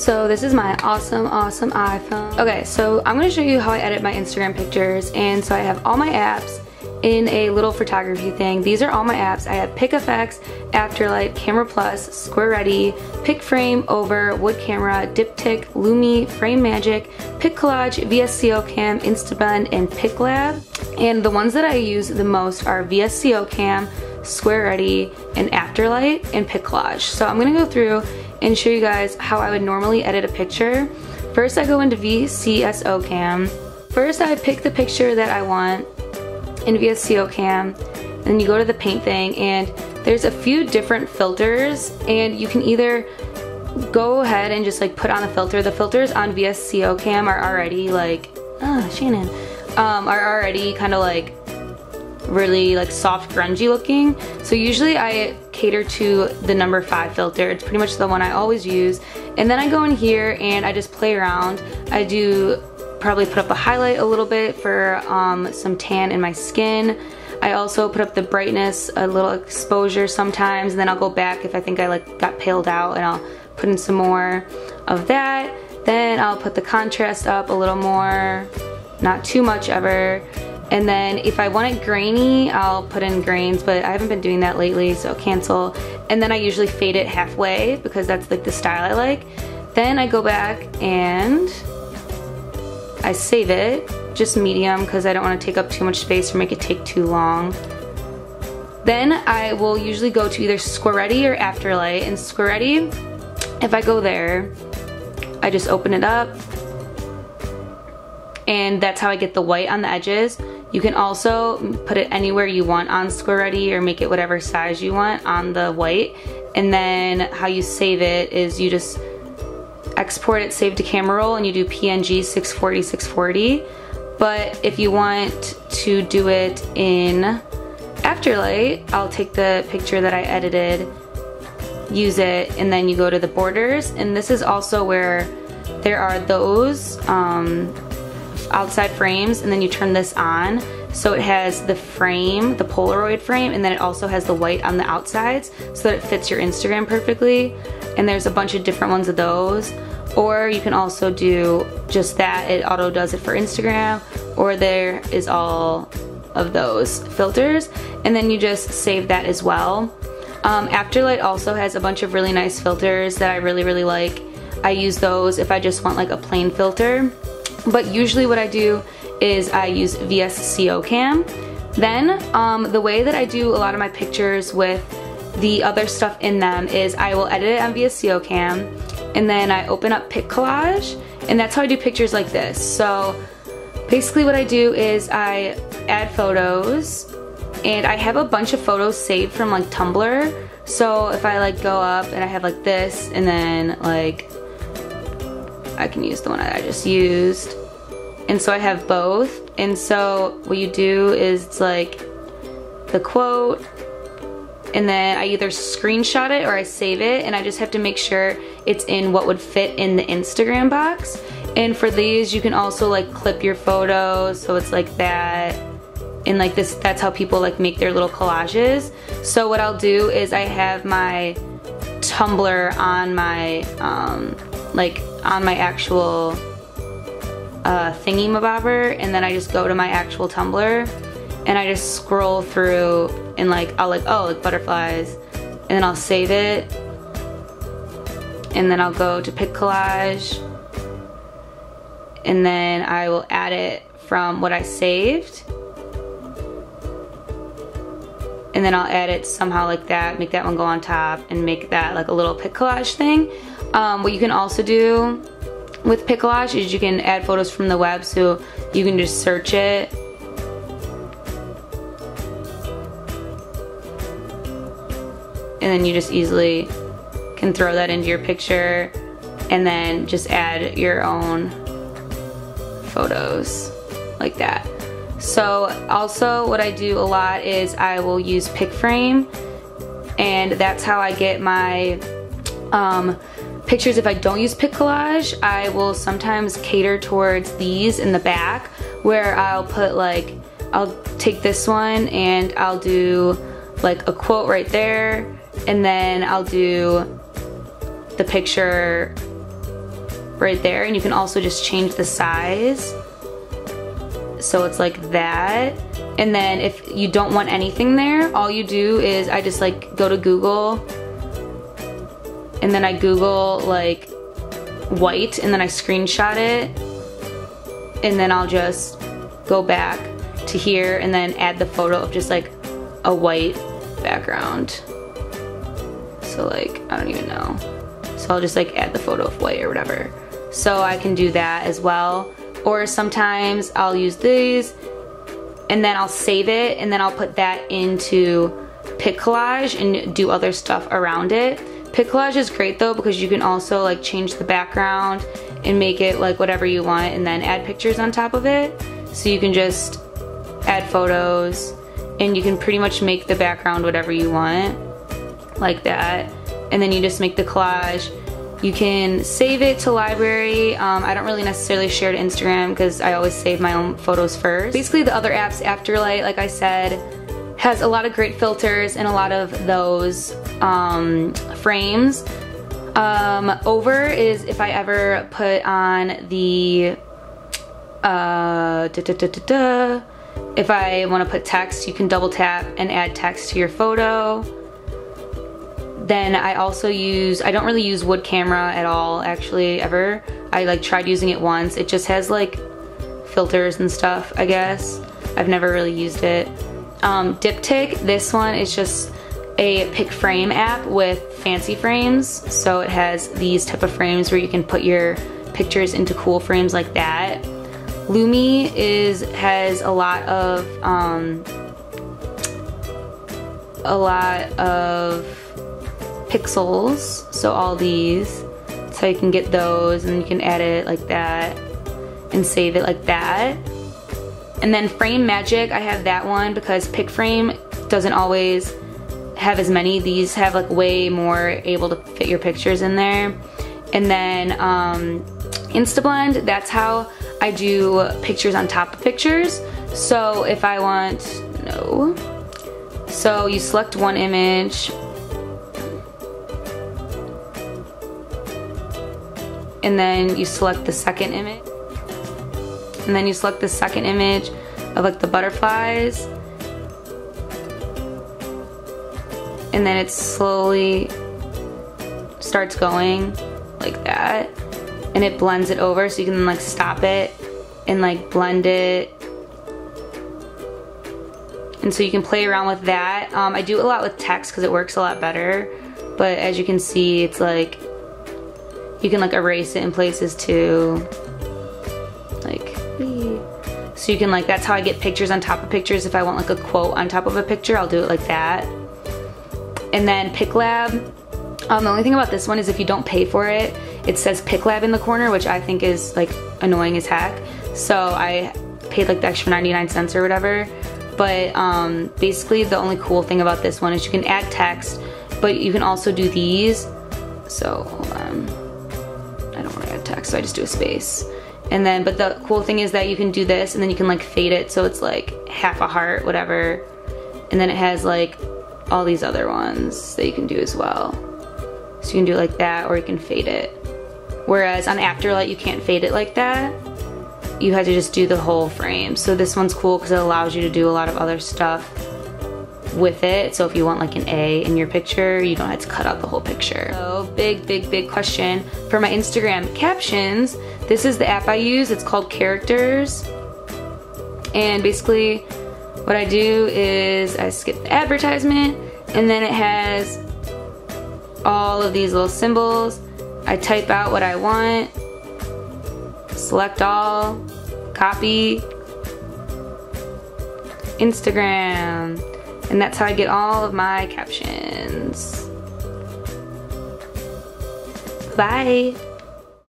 So this is my awesome iPhone. Okay, so I'm gonna show you how I edit my Instagram pictures. And so I have all my apps in a little photography thing. These are all my apps. I have PicFX, Afterlight, Camera Plus, Squaready, PicFrame, Over, Wood Camera, Diptic, Lumie, FrameMagic, Pic Collage, VSCO Cam, Instablend, and PicLab. And the ones that I use the most are VSCO Cam, Squaready, and Afterlight, and Pic Collage. So I'm gonna go through and show you guys how I would normally edit a picture. First, I go into VSCO Cam. First, I pick the picture that I want in VSCO Cam, and then you go to the paint thing, and there's a few different filters, and you can either go ahead and just like put on a filter. The filters on VSCO Cam are already like, Shannon, are already kind of like really like soft grungy looking. So usually I cater to the number 5 filter. It's pretty much the one I always use. And then I go in here and I just play around. I do probably put up a highlight a little bit for some tan in my skin. I also put up the brightness, a little exposure sometimes, and then I'll go back if I think I like got paled out, and I'll put in some more of that. Then I'll put the contrast up a little more, not too much ever. And then if I want it grainy, I'll put in grains, but I haven't been doing that lately, so cancel. And then I usually fade it halfway because that's like the style I like. Then I go back and I save it, just medium, because I don't want to take up too much space or make it take too long. Then I will usually go to either Squaready or Afterlight. And Squaready, if I go there, I just open it up, and that's how I get the white on the edges. You can also put it anywhere you want on Squaready or make it whatever size you want on the white. And then how you save it is you just export it, save to camera roll, and you do PNG 640. But if you want to do it in Afterlight, I'll take the picture that I edited, use it, and then you go to the borders. And this is also where there are those outside frames, and then you turn this on. So it has the frame, the Polaroid frame, and then it also has the white on the outsides so that it fits your Instagram perfectly. And there's a bunch of different ones of those. Or you can also do just that, it auto does it for Instagram, or there is all of those filters, and then you just save that as well. Afterlight also has a bunch of really nice filters that I really like. I use those if I just want like a plain filter. But usually what I do is I use VSCO Cam. Then the way that I do a lot of my pictures with the other stuff in them is I will edit it on VSCO Cam, and then I open up Pic Collage, and that's how I do pictures like this. So basically what I do is I add photos, and I have a bunch of photos saved from like Tumblr. So if I like go up and I have like this, and then like I can use the one that I just used. And so I have both. And so what you do is it's like the quote, and then I either screenshot it or I save it, and I just have to make sure it's in what would fit in the Instagram box. And for these you can also like clip your photos, so it's like that, and like this, that's how people like make their little collages. So what I'll do is I have my Tumblr on my like on my actual thingy-mabobber, and then I just go to my actual Tumblr and I just scroll through, and like I'll like, oh, like butterflies, and then I'll save it, and then I'll go to Pic Collage, and then I will add it from what I saved, and then I'll add it somehow like that, make that one go on top, and make that like a little Pic Collage thing. What you can also do with Pic Collage is you can add photos from the web, so you can just search it and then you just easily can throw that into your picture, and then just add your own photos like that. So also what I do a lot is I will use PicFrame, and that's how I get my pictures. If I don't use Pic Collage, I will sometimes cater towards these in the back, where I'll put like, I'll take this one and I'll do like a quote right there, and then I'll do the picture right there, and you can also just change the size. So it's like that. And then if you don't want anything there, all you do is I just like go to Google, and then I Google like white, and then I screenshot it, and then I'll just go back to here and then add the photo of just like a white background. So like, I don't even know. So I'll just like add the photo of white or whatever. So I can do that as well. Or sometimes I'll use these and then I'll save it, and then I'll put that into Pic Collage and do other stuff around it. Pic Collage is great though because you can also like change the background and make it like whatever you want, and then add pictures on top of it. So you can just add photos, and you can pretty much make the background whatever you want, like that. And then you just make the collage. You can save it to library. I don't really necessarily share to Instagram because I always save my own photos first. Basically the other apps, Afterlight, like I said, has a lot of great filters and a lot of those frames. Over is if I ever put on the if I want to put text, you can double tap and add text to your photo. Then I also use, I don't really use wood camera at all actually ever. I like tried using it once. It just has like filters and stuff, I guess. I've never really used it. Diptic, this one is just a PicFrame app with fancy frames. So it has these type of frames where you can put your pictures into cool frames like that. Lumie has a lot of pixels, so all these, so you can get those and you can add it like that and save it like that. And then FrameMagic, I have that one because PicFrame doesn't always have as many. These have like way more able to fit your pictures in there. And then Instablend, that's how I do pictures on top of pictures. So if I want, so you select one image, and then you select the second image, and then you select the second image of like the butterflies, and then it slowly starts going like that, and it blends it over, so you can like stop it and like blend it, and so you can play around with that. I do a lot with text because it works a lot better, but as you can see, it's like you can like erase it in places too, like, so you can like, that's how I get pictures on top of pictures. If I want like a quote on top of a picture, I'll do it like that. And then PicLab, the only thing about this one is if you don't pay for it, it says PicLab in the corner, which I think is like annoying as heck. So I paid like the extra 99 cents or whatever. But basically the only cool thing about this one is you can add text, but you can also do these. So hold on, I don't want to add text, so I just do a space. And then, but the cool thing is that you can do this and then you can like fade it so it's like half a heart, whatever. And then it has like all these other ones that you can do as well. So you can do it like that, or you can fade it. Whereas on Afterlight you can't fade it like that. You have to just do the whole frame. So this one's cool because it allows you to do a lot of other stuff with it. So if you want like an A in your picture, you don't have to cut out the whole picture. So big question for my Instagram captions. This is the app I use. It's called Characters. And basically what I do is I skip the advertisement, and then it has all of these little symbols. I type out what I want, select all, copy, Instagram, and that's how I get all of my captions. Bye.